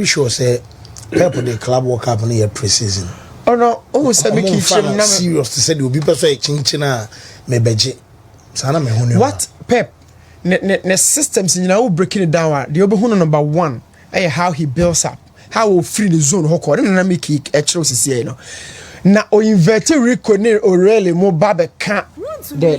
sure say Pep the club World Cup near pre-season. Oh no, oh say me keep serious to say the obi person chinchina me beje. Sana me hunu. What Pep ne systems you know breaking it down. The obi hunu number 1 how he builds up. How we free the zone hoko. Na make actually see no. Na o invert Rico ne o really mo babe can the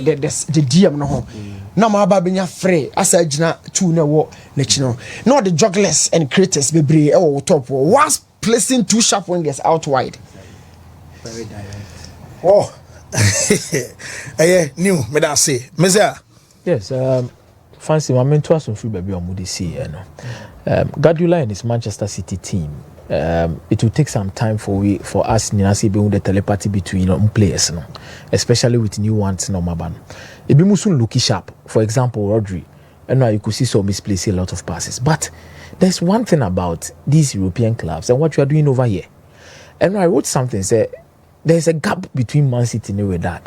DM no ho. Na ma ba benya free asa gina two na wo na chino. No the jugglers and creators bebre e wo top was placing 2 sharp wingers out wide. Very direct. Oh. New me da say. Mezia. Yes, fancy my mentor some free baby on Moody see, you know. Guardiola and his Manchester City team. It will take some time for us to build the telepathy between players, no? Especially with new ones no maban. It be musun looky sharp. For example, Rodri. And now you could see some misplace a lot of passes. But there's one thing about these European clubs and what you are doing over here. And I wrote something say there's a gap between Man City and Wydad.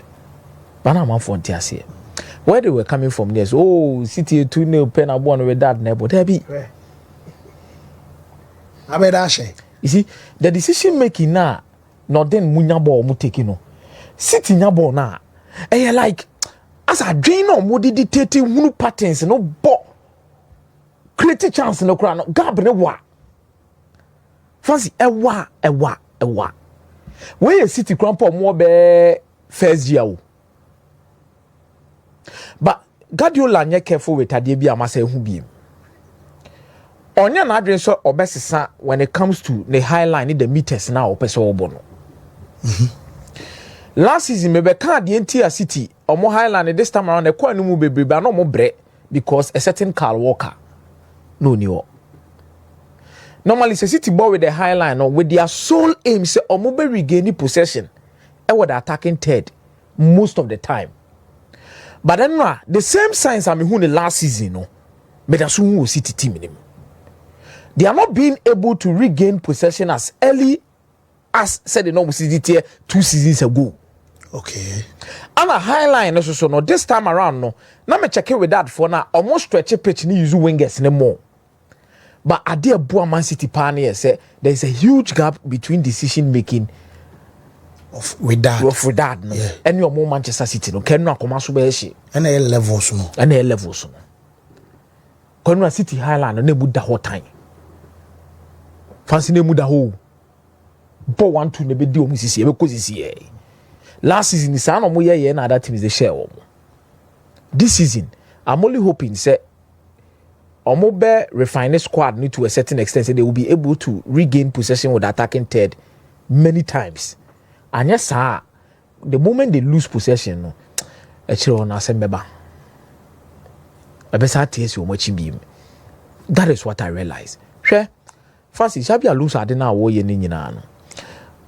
But I'm on here. Where they were coming from, yes, oh, City 2-0 pen a one with that nebo. There be. You see, the decision making now, not then munyabo mu taking no. City nyabo na. And you're like, as a drain on what dictating who patterns no bo create a chance no crown gab ne wa. Fancy ewa. Where City crumple more be first year. But Guardiola nye careful with adie bi amase hu bi. Onya na adwen so obesesa when it comes to the high line the meters na opese obo no. Last season maybe can the entire City omo high line this time around e kwa no mu bebrebe na omo bre because a certain Carl Walker no ni o. Normally City ball with the high line or with their sole aim say omo be regain possession e with the attacking third most of the time. But then the same signs I mean who the last season no but that's who City team in him. They are not being able to regain possession as early as said the normal City 2 seasons ago. Okay. And a high line also so no this time around no. Now me check it with that for now almost stretch a pitch ni use wingers no more. But I dear boy Man City pioneer say there is a huge gap between decision making with that no. Yeah. And your more Manchester City no can no come so be she. And a levels no. And a levels no. Kon City Highland no bu da hot time. Fancy name da ho. Bo 1-2 ne be di omu sisi e be ko sisi e. Last season is no mo ye na other teams they share omo. This season I'm only hoping say omo be refine squad need to a certain extent so they will be able to regain possession with attacking third many times. And yes sir, the moment they lose possession no e chire on asembeba. E be sa ties o mo chimbi. That is what I realize. Hwe Fancy Shabi Alonso ade na wo ye ni nyina no.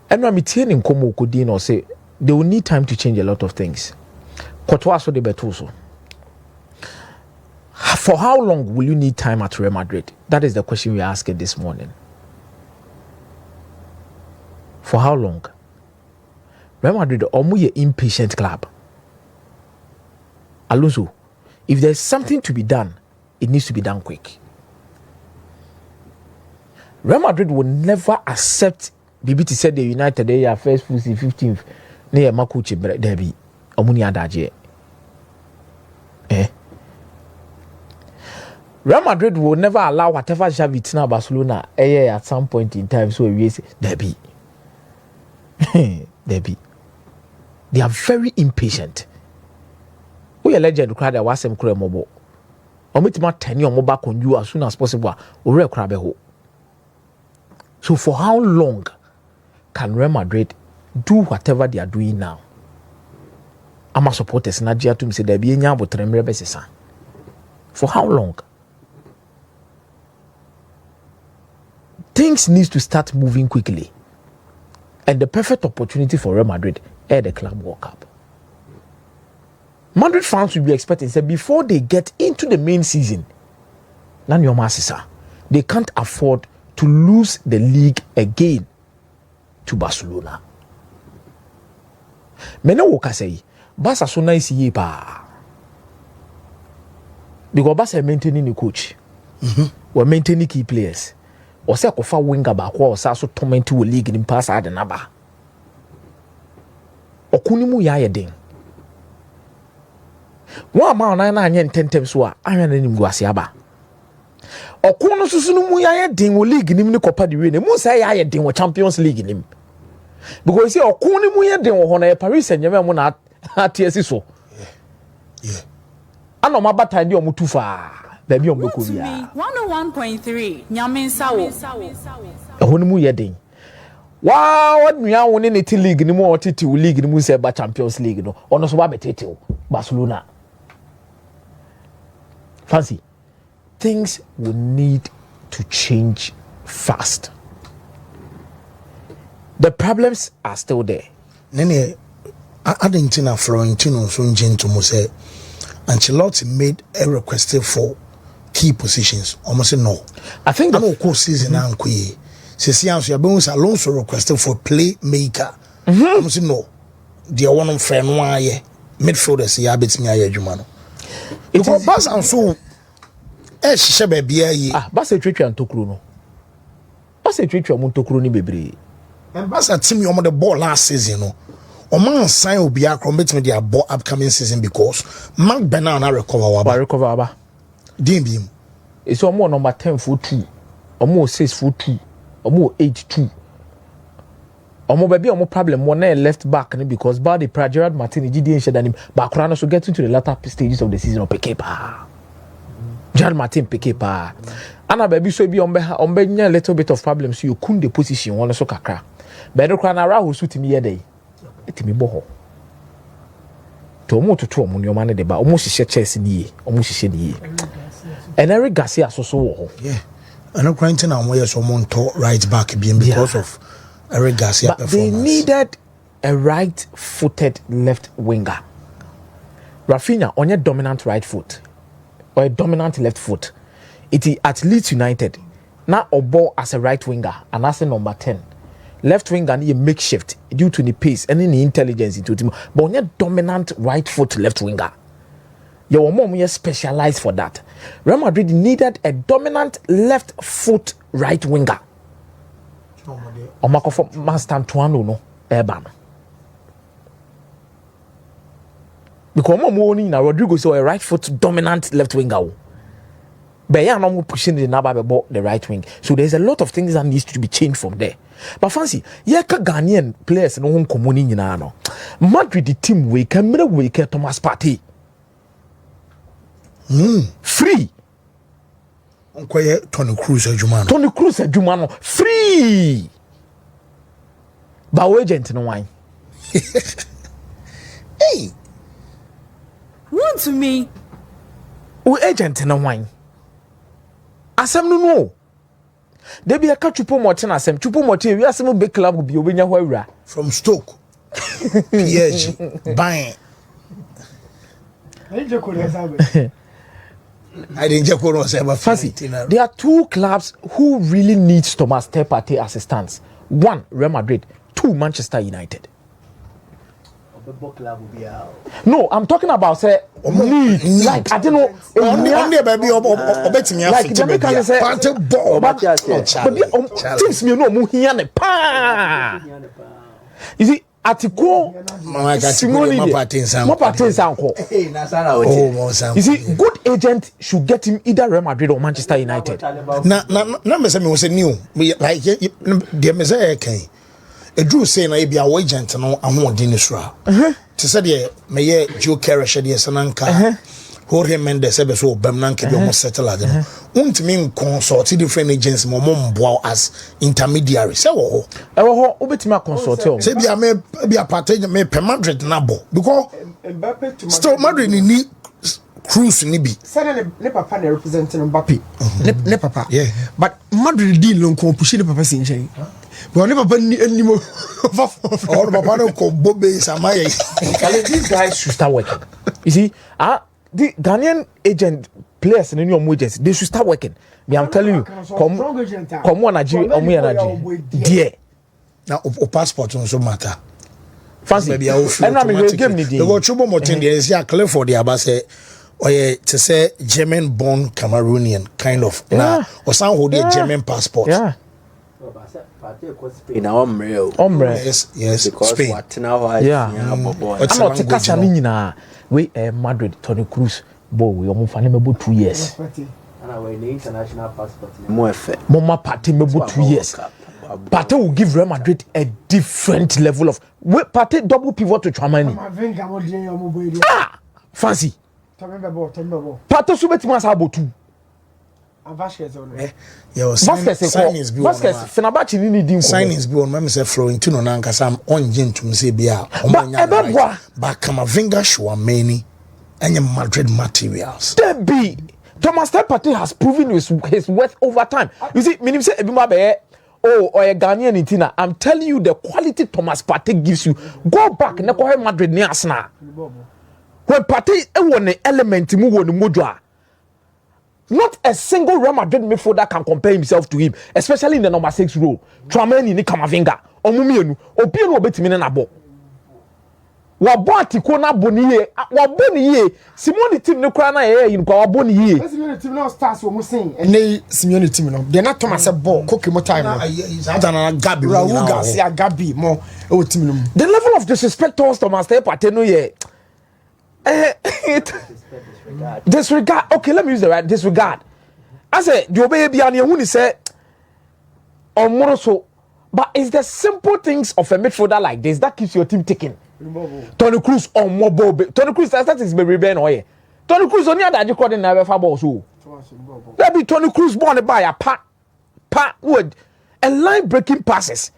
Eno mi tie ni nkomo okodi no say they will need time to change a lot of things. Kotwa so de beto so. For how long will you need time at Real Madrid? That is the question we are asking this morning. For how long? Real Madrid omo ye impatient club. Alonso, if there's something to be done, it needs to be done quick. Real Madrid will never accept BBT said the United they are first 15th near Makuchi Derby Omuni Adaje. Real Madrid will never allow whatever Xavi Tina Barcelona at some point in time so we say Derby. Derby. They are very impatient. We are legend crowd that was some crab mobile. Omitima 10 year mobile on you as soon as possible. Or crab ho. So for how long can Real Madrid do whatever they are doing now? I'm a supporter. Najia to me say there be enya but remember besesa. For how long? Things need to start moving quickly. And the perfect opportunity for Real Madrid is the Club World Cup. Madrid fans will be expecting say before they get into the main season, they can't afford to lose the league again to Barcelona. Mena woka say Barca so nice ye pa. Because Barca maintaining the coach. We're maintaining key players. or say kofa winger ba ko o sa so torment wo league ni pass ade na ba okuni mu ya yeden wa ma na anye ntentem so a ahwe na nim guase aba okunu susu no mu ya yeden wo league nim ni kopa de we ne mu say ya yeden wo Champions League nim because say okunu mu yeden wo ho na Paris Saint-Germain mu na atiesi so yeah ano mabata ndi omutu fa baby ombeko bia 101.3 Nyaminsa wo ehonu mu yeden wa wadnua wo ne ti league ni mu o titi league ni mu se ba Champions League no ono so ba betete Barcelona fancy things will need to change fast. The problems are still there. Nene Argentina Florentino so into mo say Ancelotti made a request for key positions. Almost no. I think the whole season ankoye. Sesianso ya be Alonso requested for playmaker. Almost no. They one of friend one ye midfielders ya betimi aye adwuma no. It was Bas and so hye bia yi. Bas etwetwa ntokuro no. Bas etwetwa mo ntokuro ni bebre. And Bas team you the ball last season no. Oman sign will be betimi their ball upcoming season because Mark Bernal na recover waba. Dimbim. It's omo number 10 for 2. Omo 6 for 2. Omo 8-2. Omo baby omo problem one left back because Partey Gerard Martin GD and background so getting to the latter stages of the season of Pekepa. Gerard Martin Pekepa. Ana baby so be ombe nya a little bit of problems so you couldn't the position one so kakra. Bedo kra na ra ho suit me yede. Etimi bo ho. To omo to omo ni omo ne de ba omo hihye Chelsea ni omo hihye ni. And Eric Garcia so wo ho. Yeah. And I'm crying now where someone talk right back being because of Eric Garcia but performance. They needed a right-footed left winger. Rafinha on your dominant right foot or a dominant left foot. It is at Leeds United. Now Obo as a right winger and as a number 10. Left winger need a makeshift due to the pace and the intelligence into team. But on your dominant right foot left winger. Your mom is specialized for that. Real Madrid needed a dominant left foot right winger. Omako for Master Antoine no Eban. Because Momo na Rodrigo so a right foot dominant left winger. But yeah, no pushing the naba about the right wing. So there's a lot of things that needs to be changed from there. But fancy, yeah, Ghanaian players no home communi nyina no. Madrid the team we camera we Thomas Partey. Free. Onkoye Tony Cruz adwuma no free. Ba we agent no wine. Hey. Want to me? We agent no wine. Asem no. They be a chupo moten asem. Chupo moten we asem big club bi obenya ho awura. From Stoke. PSG buying. I didn't just go say about fancy. There are two clubs who really needs Thomas Partey as a stance. One, Real Madrid. Two, Manchester United. No, I'm talking about say like I don't know. Only baby obetimi afite baby. Partey ball. But teams me no mu hia ne pa. You see Atiko Simone Partey sanko. You see, good agent should get him either Real Madrid or Manchester United. Na me say me was new. Like the me say kan. E drew say na e bia agent no ahodi ni sura. Te say de me ye Joe Carey she de sananka. Jorge Mendes ebe so bam na nke bi o settle ade no. Untimi consult different agents mo mboa as intermediary. Say wo ho. E wo ho obetimi consult o. Say bia me bia Partey me pe Madrid na bo because still Madrid ni Cruz ni bi. Say ne papa na representing Mbappe. Ne papa. Yeah. But Madrid deal no ko push ne papa sin chen. But ne papa ni mo. Or papa no ko bobe samaye. These guys should start working. You see, the Ghanaian agent players and any agents, they should start working. Me, I'm telling you, come on, Nigeria, dear. Now, o passport also matter. Fancy, maybe I will feel automatically. The go trouble more thing is yeah, clear for the abase. or to say German born Cameroonian kind of or some hold a German passport. Yeah. In our real Yes, Spain. Yeah. I'm not taking we Madrid Tony Cruz boy we almost find him about 2 years. International passport. Mama Partey maybe 2 years. Partey will give Real Madrid a different level of Partey double pivot to Tchouaméni. Fancy. Partey so betima sa about 2. Vasquez Fenerbahce ni din ko. Signings be on me say Florentino na nkasa am onje ntum say bia but Camavinga Tchouaméni any Madrid materials. There be Thomas Partey has proven his worth over time. You see, meaning say ebima be or a Ghanaian intina. I'm telling you the quality Thomas Partey gives you. Go back na ko Madrid ni Arsenal. When Partey won an element mu won modua. Not a single Real Madrid midfielder can compare himself to him, especially in the number 6 role. Tchouaméni ni Camavinga. Omumienu. Obienu obetimi na bo. Wabo atiko na boniye. Waboniye. Simone team no kra na ye yin kwa waboniye. Simone team no stars wo musin. Ene Simone team no. They not Thomas ball. Cook mo time no. Gabi. Raul Garcia Gabi mo e team no. The level of disrespect towards Thomas Partey no ye. Disregard. Okay, let me use the right disregard. I say the obey be an who say on Moroso, but it's the simple things of a midfielder like this that keeps your team ticking. Tony Cruz on mobile. Tony Cruz that is baby Ben oye. Tony Cruz only that you call in never ball so. That be Tony Cruz born by a pat wood and line breaking passes.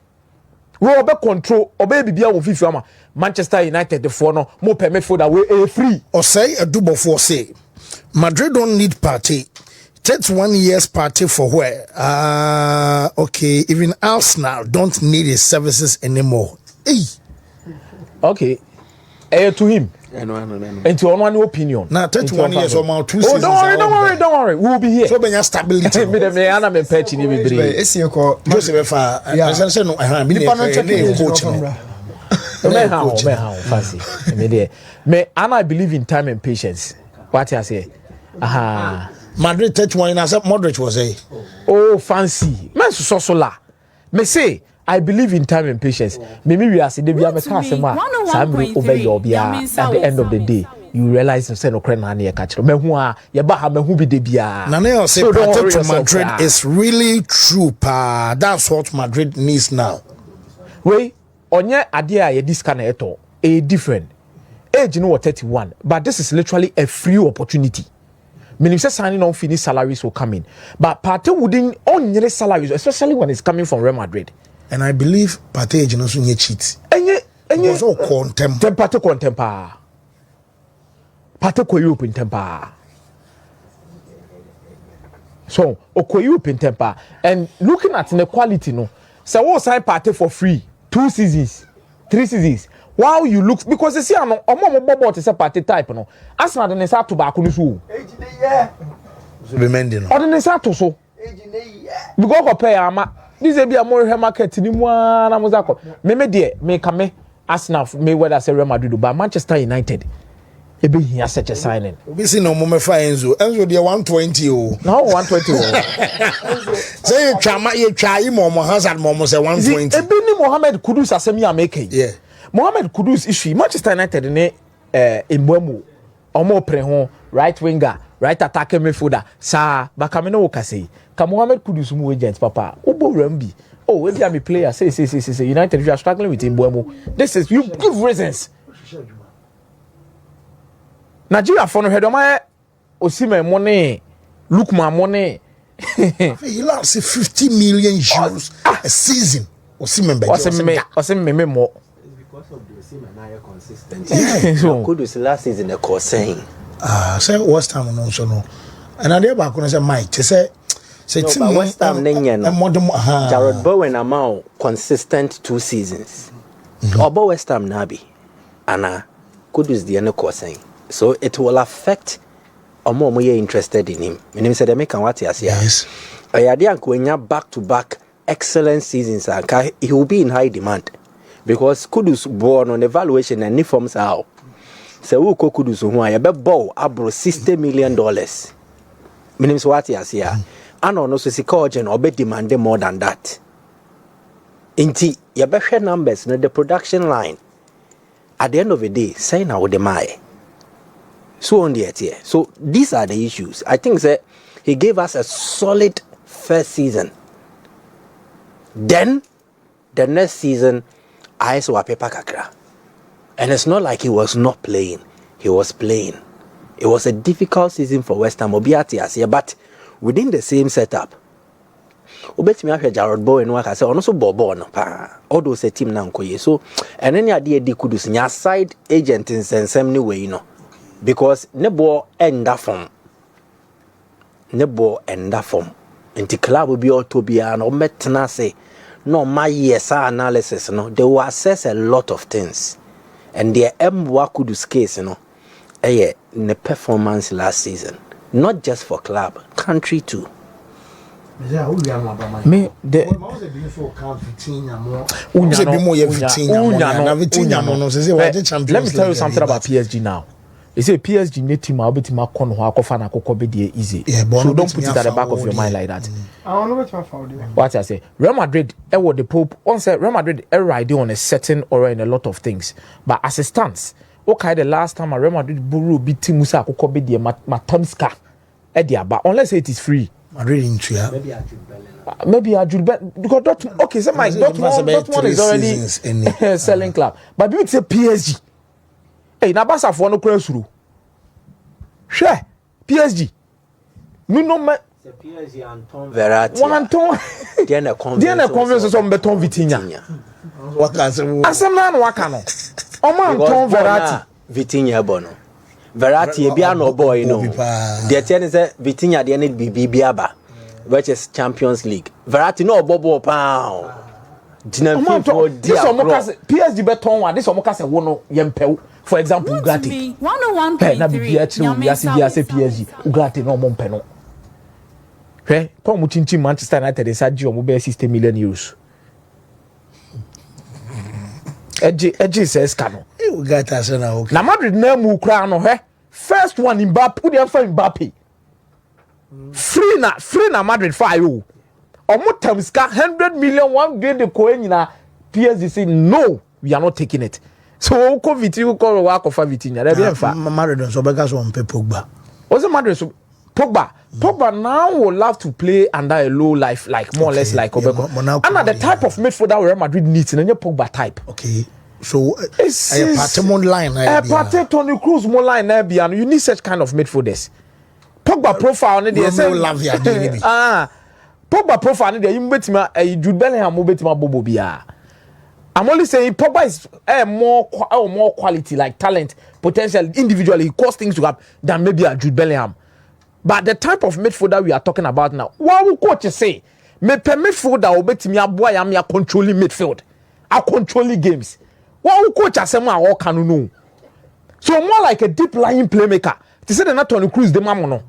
We obey control, obey Bibia of FIFA. Manchester United the four no more permit for that way free. Or say a double for say Madrid don't need Partey. 31 years Partey for where? Okay, even Arsenal don't need his services anymore. Hey. Okay. To him. And to one opinion. Now 31 years or more 2 seasons. Don't worry. We'll be here. So be stability. Me ana me patch ni be bere. Esi ko Joseph fa. I say no I be coach. Fancy. And I believe in time and patience. What I say? Madrid 31 as Modric was a. Oh, fancy. Man so la. Me say I believe in time and patience. Maybe we are saying we are making some over your at the end of the day. You realize say no crane na na catch. Me hu a ye ba ha me hu bi de bia. Nana say Partey to Madrid is really true pa. That's what Madrid needs now. Wait, onye ade a ye diska na eto a different. Age no 31, but this is literally a free opportunity. Meaning say signing on finish salaries will come in. But Partey wouldn't on salaries, especially when it's coming from Real Madrid. And I believe Partey is not so cheat. Enye so contem. Partey contempa. Partey ko Europe in temper. So, oko Europe in temper. And looking at the quality no. So what sign Partey for free 2 seasons, 3 seasons. While you look because you see no omo bobo to say Partey type no. Arsenal dey say to back no so. So be mending no. Or dey say to so. Because go pay ama. This be a more market ni mu na mo zakọ. Me dey me kame Arsenal me whether say Real Madrid but Manchester United. E be here such a signing. We see no mo me fa Enzo dey 120 o. No 120 o. Say you try mo Hazard mo say 120. E be ni Mohamed Kudus asemi ameke. Yeah. Mohamed Kudus issue Manchester United ne Mbeumo omo pre ho right winger right attacking midfielder sa bakame no okase ka Mohamed Kudus mu agent papa obo rambi oh we be player say United you are struggling with Mbeumo this is you give reasons Nigeria for no head my Osimhen money Lookman money he lost 50 million euros a season Osimhen more because of the same and higher consistent. Yeah, so Kudus last season the course saying. Say West Ham no so no. And I dey back when say Mike, say team West Ham nenya. Jared Bowen amount consistent 2 seasons. Obo West Ham nabi. Ana Kudus the no course saying. So it will affect omo ye interested in him. Meaning say they make an what yes. Ayade ankwenya back to back excellent seasons and he will be in high demand. Because Kudus born on evaluation and uniforms how say who Kudus who I be bow abro $60 million. Meaning what you see here. And also see cogen or be demanding more than that. Inti you better numbers in the production line. At the end of the day, say now the my. So on the here. So these are the issues. I think that he gave us a solid first season. Then the next season, I saw a paper kakra. And it's not like he was not playing. He was playing. It was a difficult season for West Ham Obiati, but within the same setup. Obetimi ahwe Jared Bowen waka say ono so bobo no pa. All those team na nkoye. So and any ade di Kudus nya side agent in sensem ni way no. Because nebo enda form. Nebo enda form. Inti club bi otobia no metna say no my yes analysis no they will assess a lot of things. And the Mwa Kudus case no the performance last season. Not just for club, country too. Me the let me tell you something about PSG now. You say PSG need team I'll be team akon ho akofa na akoko be dey easy. So don't put it at the back of your mind like that. I don't know what you found. What I say, Real Madrid the Pope on say Real Madrid ride on a certain or in a lot of things. But as it stands, okay, the last time Real Madrid buru beat team Musa akoko be dey matamska but unless it is free. Madrid into ya. Maybe I should bet because Dortmund, okay, so my Dortmund is already selling club. But you say PSG. Hey, na basa for no cross through. Share PSG. No me. PSG Anton Verratti. Anton. Diana convince some beton Vitinha. Waka say. Asem na no waka no. Omo Anton Verratti. Vitinha bono. Verratti bia no boy no. The ten say Vitinha dey need bibiaba, which is Champions League. Verratti no bobo pa. Dinam for this PSG beton one. This omoka say wo no yempew. For example, Ugarte. 101.3. Na bibia say PSG. Ugarte no mo mpeno. Hwe, Paul Muchinchi Manchester United is adji omo be 60 million euros. Edge says cano. Ugarte say na okay. Na Madrid na mu kra no hwe. First one Mbappe, put them for Mbappe. Free na Madrid for you. Omo tamska 100 million one grade the coin na PSG say no, we are not taking it. So ko Vitinha ko wa ko fa Vitinha. There be enfa. Madrid so bega so on Pogba. What's the Madrid so Pogba? Pogba now will love to play under a low life, like more or less like Obeko. And the type of midfielder Real Madrid needs in a Pogba type. Okay. So it's a Partey line. A Partey Toni Kroos more line and you need such kind of midfielders. Pogba profile ne dey say Pogba profile ne dey you betima Jude Bellingham mo betima bobo bia. I'm only saying Pogba is more quality, like talent, potential individually. He cause things to happen than maybe a Jude Bellingham. But the type of midfielder we are talking about now, what will coach say? Me per midfielder will bet me a boy am ya controlling midfield, a controlling games. What will coach asema all can know? So more like a deep lying playmaker. They say they're not Toni Kroos the mamono.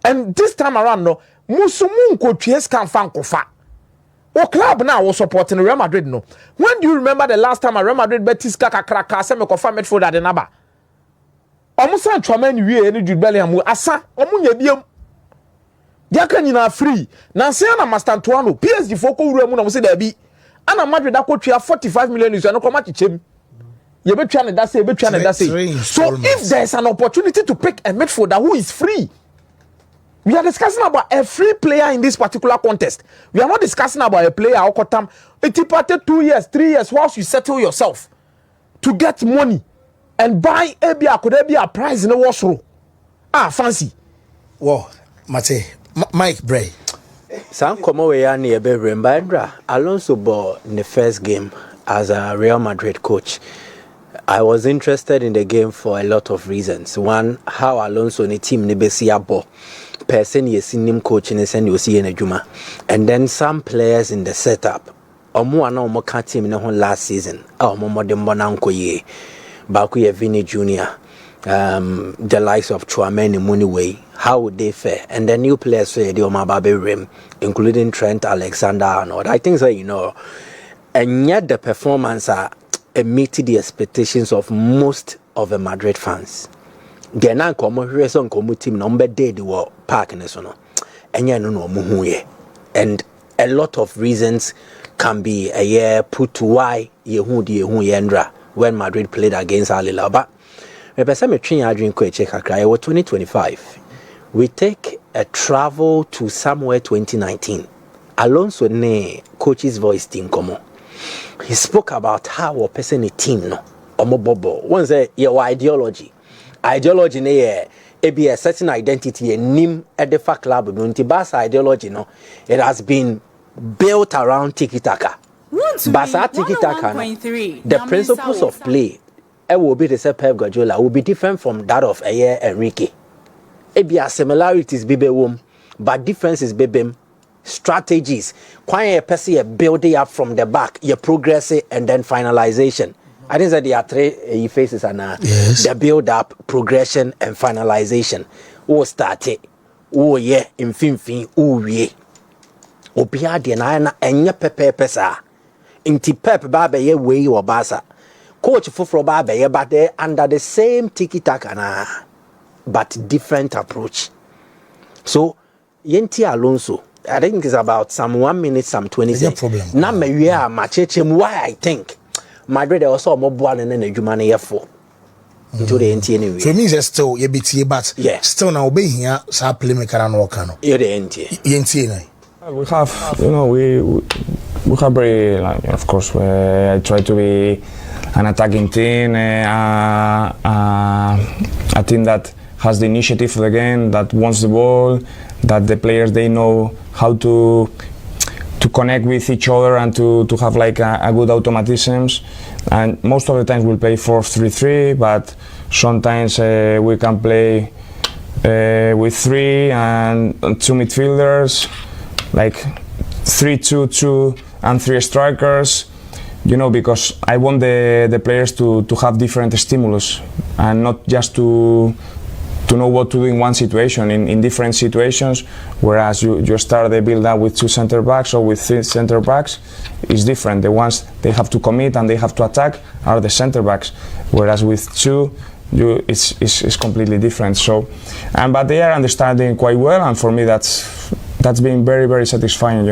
And this time around, no, musumu coach can fan kofa. O club now was supporting Real Madrid no. When do you remember the last time a Real Madrid Betis kaka se me kofa midfielder de naba? Omo san Tchouameni wie ene Jude Bellingham asa omo nya biem. Dia kan nyina free. Na se na Mastantuano PSG foko wura mu na mo se da bi. Ana Madrid akotwa 45 million is no koma chichem. Ye betwa ne da se So if there is an opportunity to pick a midfielder who is free, we are discussing about a free player in this particular contest. We are not discussing about a player okotam. It take 2 years, 3 years whilst you settle yourself to get money and buy could be a prize in the washroom. Fancy. Wow, Mate, Mike Bray. Sam komo we ya ni ebe remember Alonso ball in the first game as a Real Madrid coach. I was interested in the game for a lot of reasons. One, how Alonso ni team ni besi abo. Person ye seen him coaching and you see in a juma. And then some players in the setup. Omo ana omo ka team in the last season. Omo modembo na nko ye. Baku ye Vini Jr. The likes of Tchouameni Muniway. How would they fare? And the new players say the Omababe Rim, including Trent Alexander-Arnold. I think so, and yet the performance meet the expectations of most of the Madrid fans. Gena komo hwese nkomo team no mbe dead wo park ne so no. Enye no no mu ye. And a lot of reasons can be a year put to why yehu yendra when Madrid played against Al Hilal. But me pese me twin adwin ko eche kakra 2025. We take a travel to somewhere 2019. Alonso ne coach's voice team komo. He spoke about how a person a team no omo bobo. One say your ideology. Ideology ne be a certain identity a nim at the fact club Barca ideology no. It has been built around tiki-taka. Barca tiki-taka no, the principles of play will be the same. Pep Guardiola will be different from that of Enrique. It be a similarities bebe but differences bebe strategies. Quite a person building up from the back, you progress it and then finalization. I think that there are three phases and the build up, progression and finalization. Who started? Oh yeah, in fin oh yeah. Obia de na enye pepe sa. Inti Pep ba be ye way or Barca. Coach Fufro ba be ye but they under the same tiki-taka na but different approach. So Yenti Alonso, I think it's about some 1 minute, some 20 seconds. Na me we are matching why I think Madrid also more born and then a human here for. Into the NT anyway. So it means still you BT but still now be here so play make an work. You're the NT. We have, we have very, like, of course, I try to be an attacking team, a team that has the initiative of the game, that wants the ball, that the players, they know how to connect with each other and to have like a good automatisms. And most of the times we'll play 4-3-3, but sometimes we can play with 3 and 2 midfielders, like 3-2-2 and 3 strikers, because I want the players to have different stimulus and not just to know what to do in one situation, in different situations, whereas you start the build up with 2 center backs or with 3 center backs, is different. The ones they have to commit and they have to attack are the center backs, whereas with 2, it's completely different. So, but they are understanding quite well, and for me that's been very, very satisfying,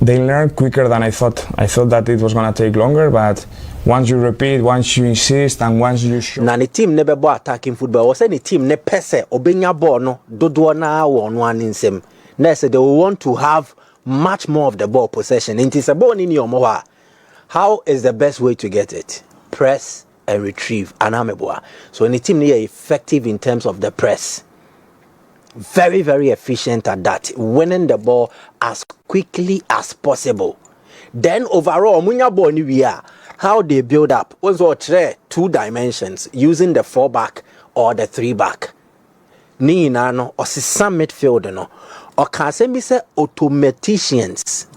They learn quicker than I thought. I thought that it was going to take longer, but once you repeat, once you insist, and once you show... Now the team never bought attacking football. Was any team ne pese obenya ball no dodo na one insem. Next they will want to have much more of the ball possession. It is a ball in your moha. How is the best way to get it? Press and retrieve. So any team is effective in terms of the press. Very, very efficient at that, winning the ball as quickly as possible. Then overall, how they build up was 2 dimensions using the 4-back or the 3-back. Ni nano or some midfield no or can say automaticians.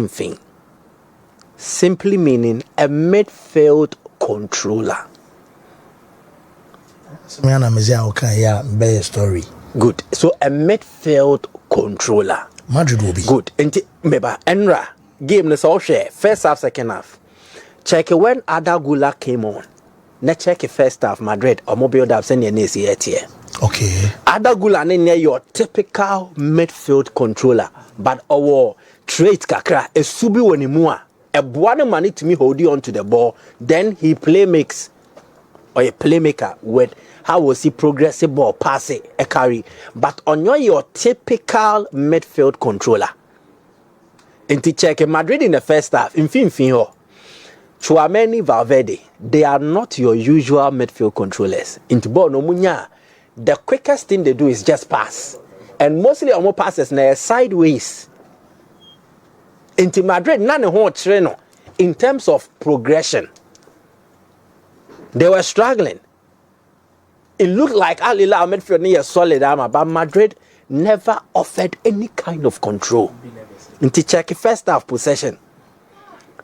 Fin. Simply meaning a midfield controller. Good. So a midfield controller. Madrid will be good. And meba Enra game na so share first half, second half. Check when Adagula came on. Na check first half Madrid or mobile up send your here. Okay. Adagula near your typical midfield controller, but our trait kakra a subi wanimua. A buana money to me holding on to the ball, then he play makes or a playmaker with how was he progressive ball pass it a carry, but on your typical midfield controller. And to check Madrid in the first half, in Finfinho, Chouameni, Valverde, they are not your usual midfield controllers. Into ball no munya, the quickest thing they do is just pass, and mostly almost passes na sideways. Into Madrid, none of what in terms of progression. They were struggling. It looked like Al Hilal midfield near solid armor, but Madrid never offered any kind of control. Into check first half possession.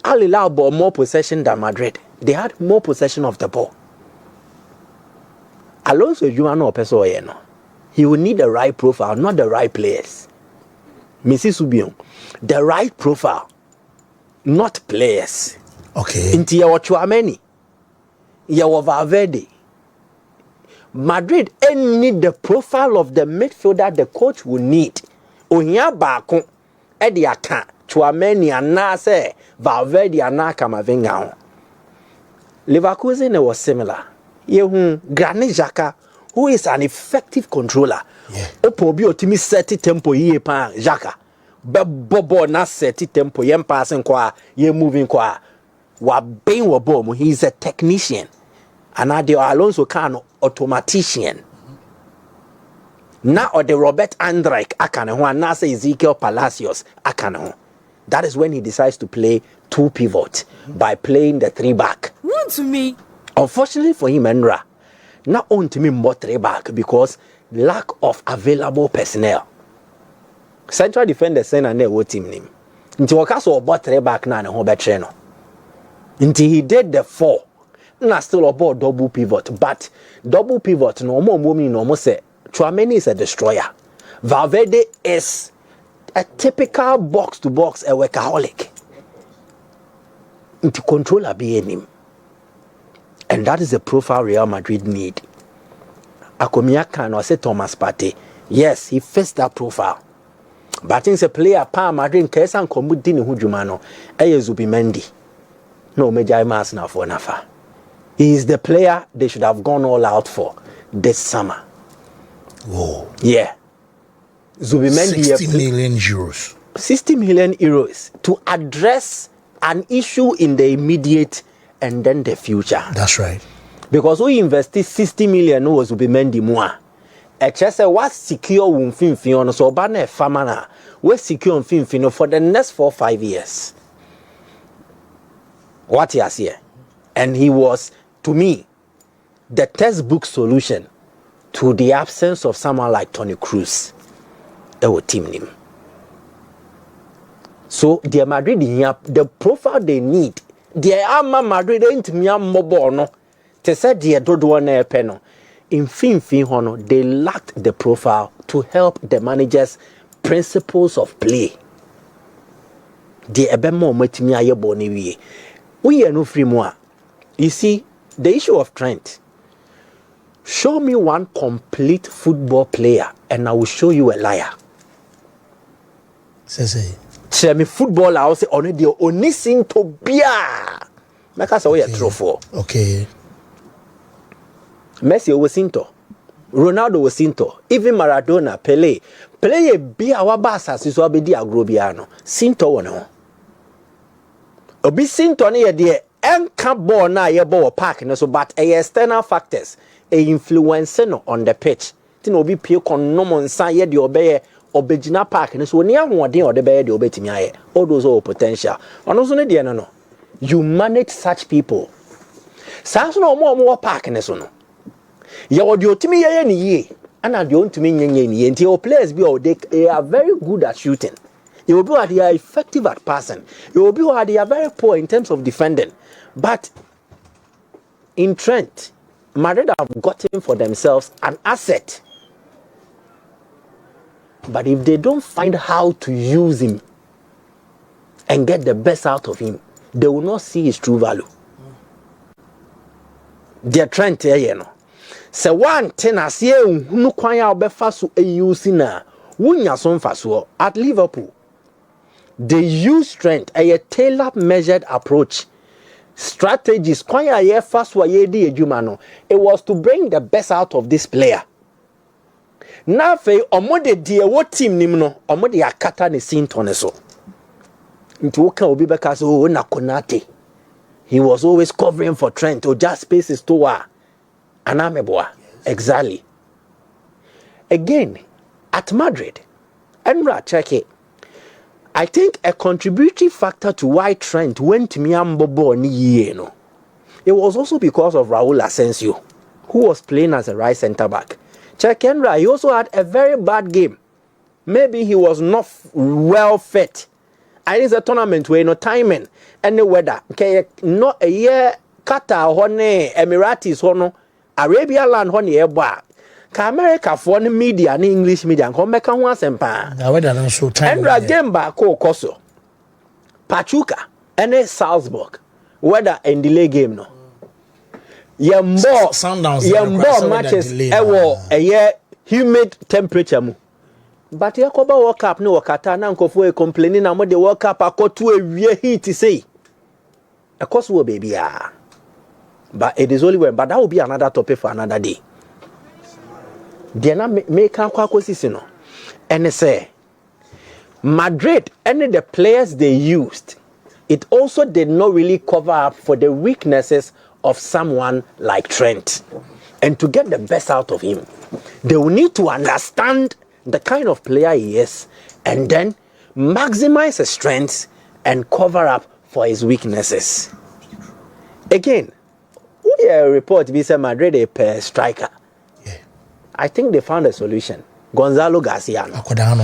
Al Hilal bought more possession than Madrid. They had more possession of the ball. Alonso, he will need the right profile, not the right players. Messi Subion, the right profile, not players. Okay. Inti yawo Chouameni. Yawo Valverde. Madrid need the profile of the midfielder the coach will need. Ohia baako edi aka Chouameni anase Valverde anaka Kamavinga. Leverkusen was similar. Yehu Granit Xhaka, who is an effective controller. Yeah. Opo bi otimi set tempo ye pa Xhaka. Be bobo na set tempo ye passing kwa ye moving kwa. Wa ben wa bom. He is a technician. And the Alonso can automatician. Na or the Robert Andrijk akane ho na say Ezekiel Palacios akane ho. That is when he decides to play two pivot by playing the 3-back. One to me. Unfortunately for him, Enra, not on to me more 3-back because lack of available personnel. Central defender saying and they team name. Until Wakaso about 3-back now and a whole betrayal. Until he did the 4. Not still about double pivot, but double pivot no more woman no more say Chouameni is a destroyer. Valverde is a typical box to box a workaholic. Into controller be him. And that is the profile Real Madrid need. AKOMEAH can or say Thomas Partey. Yes, he fits that profile. But it's a player pa Madrid Kesan Komudini Hujumano. Zubimendi. No major mass now for Nafa. He is the player they should have gone all out for this summer. Whoa. Yeah. Zubimendi 60 million euros. 60 million euros to address an issue in the immediate and then the future. That's right. Because we invested 60 million was Zubimendi more. HSA was secure on so bana famana was secure on for the next 4 or 5 years. What he has here. And he was, to me, the textbook solution to the absence of someone like Toni Kroos. Our team name. So the Madrid here, the profile they need, the Ama Madrid ain't me mobile no. Te said the Dodo na peno. In fin hono, they lacked the profile to help the managers' principles of play. The ebemo metimi aye boni wie. We are no free more. You see, the issue of Trent. Show me one complete football player, and I will show you a liar. Say. Tell me football, I will say only the only thing to be a. Make us say a trophy. Okay. Messi was into. Ronaldo was into. Even Maradona, Pele. Play a be our bassas is obedi agrobiano. Sinto one. Obi Sinto near the enka ball na ye ball park no so but a external factors a influence no on the pitch. Tin obi pie kon no mon san ye de obeye obegina park no so near hoden or the beye de obetimi aye. All those are potential. Ono so ne de no. You manage such people. Sans no more park no so no. Ya wo de otimi ye ni ye. Ana de ontimi nyenye ni ye. Nti your players be they are very good at shooting. You will be who they are effective at passing. You will be who they are very poor in terms of defending. But in Trent, Madrid have gotten for themselves an asset. But if they don't find how to use him and get the best out of him, they will not see his true value. They're Trent here, you know. So one thing I see, no kwanya obefasu e using na wunya son faso at Liverpool. They use Trent a tailor measured approach. Strategies kwanya ye first wa ye di ejumano. It was to bring the best out of this player. Now fe omode die wo team nim no omode akata ne sintone so. Nti wo kan obi beka so na Konate. He was always covering for Trent or just spaces to wa. Anameboa. Exactly. Again, at Madrid, Enra check it. I think a contributory factor to why Trent went to Miambobo ni ye no. It was also because of Raul Asensio, who was playing as a right centre back. Check Enra, he also had a very bad game. Maybe he was not well fit. I think the tournament where no timing and the weather. Okay, not a year Qatar hone Emiratis hono Arabia land hone eba. Ka America for the media and English media come make one sempa. Na weather no show time. Enra game ba ko koso. Pachuca and Salzburg. whether in delay game no. Yembo matches a year humid temperature mu. But Yakoba World Cup no wakata na nkofo complaining na mo the World Cup akoto a heat say. Of course we baby ah. But it is only when but that will be another topic for another day. They na make kwakosisi no. And say Madrid and the players they used, it also did not really cover up for the weaknesses of someone like Trent. And to get the best out of him, they will need to understand the kind of player he is and then maximize his strengths and cover up for his weaknesses. Again, we report we say Madrid a pair striker. Yeah. I think they found a solution. Gonzalo Garcia.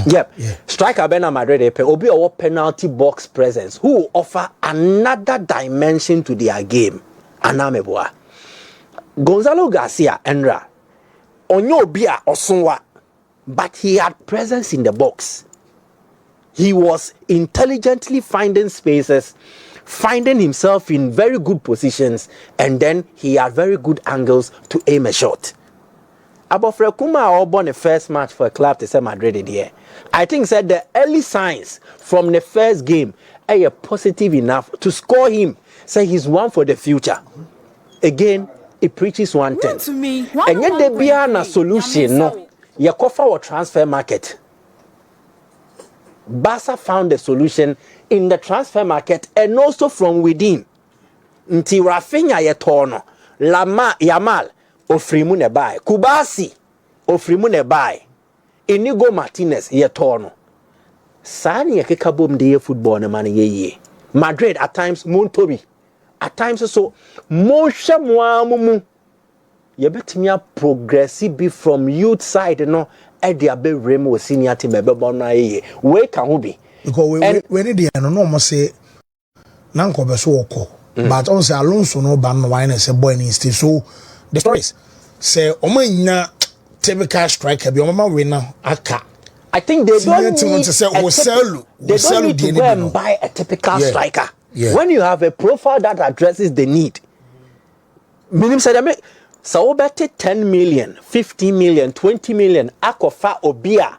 Yep. Yeah. Striker Bena Madrid a pair obi a penalty box presence who offer another dimension to their game. Anameboa. Gonzalo Garcia Enra onyo bia osonwa, but he had presence in the box. He was intelligently finding spaces, finding himself in very good positions, and then he had very good angles to aim a shot. Abofre Kuma won the first match for a club to say Madrid here. I think said the early signs from the first game are positive enough to score him. Say he's one for the future. Again, it preaches one thing. And yet there be a solution. No, you cover our transfer market. Barca found a solution in the transfer market and also from within. Nti Rafinha yetono, Yamal ofrimu ne buy, Kubasi ofrimu ne buy, Inigo Martinez yetono. Sani yakeka bom de football na man ye. Madrid at times Montobi. At times so Mosha Muamumu. You bet me a progressive be from youth side no Edia be remo senior team be where can we be? Because when they no almost say Nanko Beso but also Alonso no ban wine and say boy in so the stories say Omanya typical striker be Oma winner aka. I think they don't need to go and buy a typical striker. Yeah. When you have a profile that addresses the need. Minimum said so bet 10 million, 15 million, 20 million akofa obia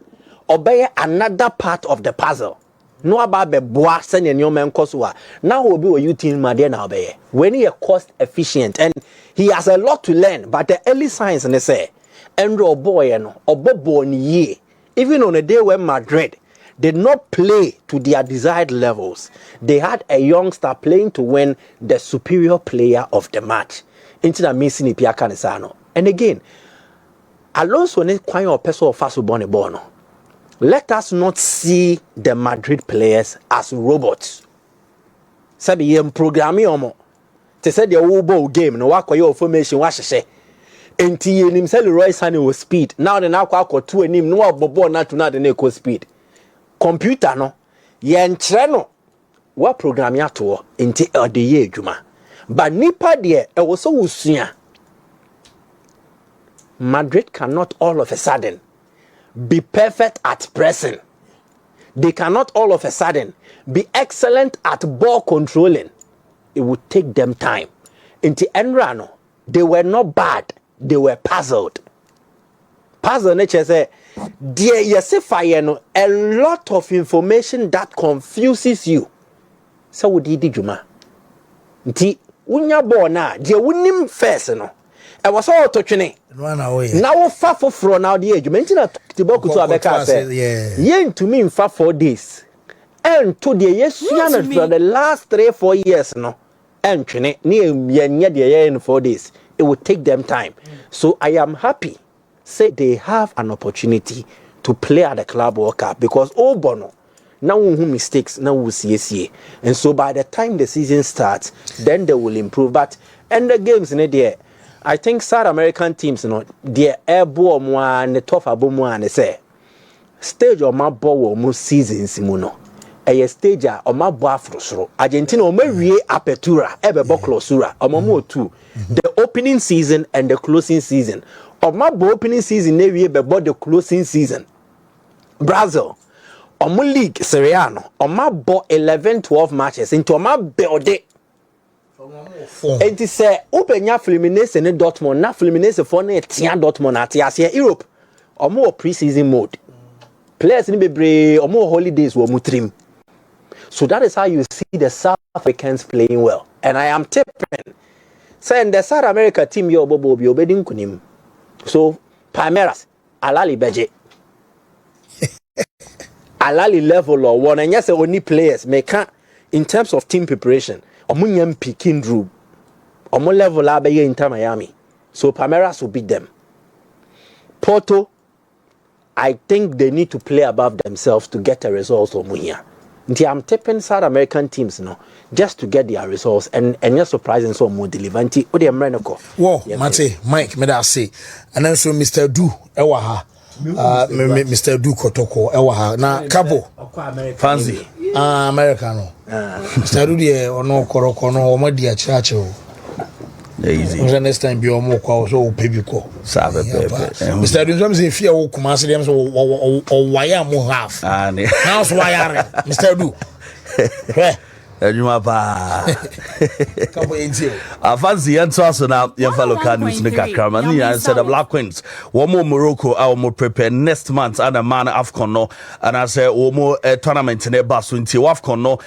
obey another part of the puzzle. No about the boa send your man kosua. Now will be what you think Madrid now be. When he cost efficient and he has a lot to learn, but the early signs and they say Andrew boy and Obobo ye. Even on a day when Madrid did not play to their desired levels, they had a youngster playing to win the superior player of the match. Into the missing Piacanesano. And again, Alonso ne kwanya opeso faso bone bono. Let us not see the Madrid players as robots. Sabi yem programme omo. Te said the whole game no wakoye formation wa hyehyɛ. Enti yenim say Leroy Sané with speed. Now the akwa to enim no abobo na to na the equal speed. Computer no ye nkyerɛ no wa programme ato enti ode ye adwuma. But nipa there e was so usua. Madrid cannot all of a sudden be perfect at pressing. They cannot all of a sudden be excellent at ball controlling. It would take them time. Into Enrano, they were not bad. They were puzzled. Puzzle nature say, dear Yesifayeno, a lot of information that confuses you. So would he juma. Nti unya bona, dear wunim first no. I was all touching. Now far for now the age. Mention that Tiboku to Abeka said, yen to me in 4 days. And to the yes, for the last 3-4 years no. And near the year in 4 days. It would take them time. So I am happy. Say they have an opportunity to play at the Club World Cup because bono. Now who mistakes now we see. And so by the time the season starts, then they will improve. But and the games in there. I think South American teams, their airborne one, the tough abom one, they say, stage of my ball almost seasons, a stage of my bafrosro. Argentina, we apertura, ever boclosura, or 2. The opening season and the closing season. Of my opening season, they bought the closing season. Brazil, on my league, Seriano, on my bought 11-12 matches into my building. It is a Upenya Fluminense in Dortmund, not Fluminense for Tia Dortmund at Yasia Europe, or more pre-season mode. Players in Bebre or more holidays were mutrim. So that is how you see the South Africans playing well. And I am tipping. Saying the South America team yo bobo bi obedin kunim. So Palmeiras, Alali Beje. Alali level or one, and yes, only players make in terms of team preparation. Omunyam picking Drew. Omo level abeye Inter Miami. So Palmeiras will beat them. Porto, I think they need to play above themselves to get a result from here. I'm tipping South American teams just to get their results and you're surprising so more delivery. What the American? Whoa, Mate, Mike, me that say, and then so Mr. Du, Ewaha, Mr. Du Kotoko, Ewaha, na Cabo, Fancy, Americano, Mr. Du, or no Koroko, no, my dear Chacho. Easy. Next time be more call so baby call. Sabe, Mr. Du, some say fear will come as them or wire more half. How's wire, Mr. Du? Edwuma pa. Afansi yanto na yemfa local news ne kakra ma ni said the Black Queens one more Morocco our more prepare next month and a man AFCON no and I say one more tournament ne ba so nti AFCON no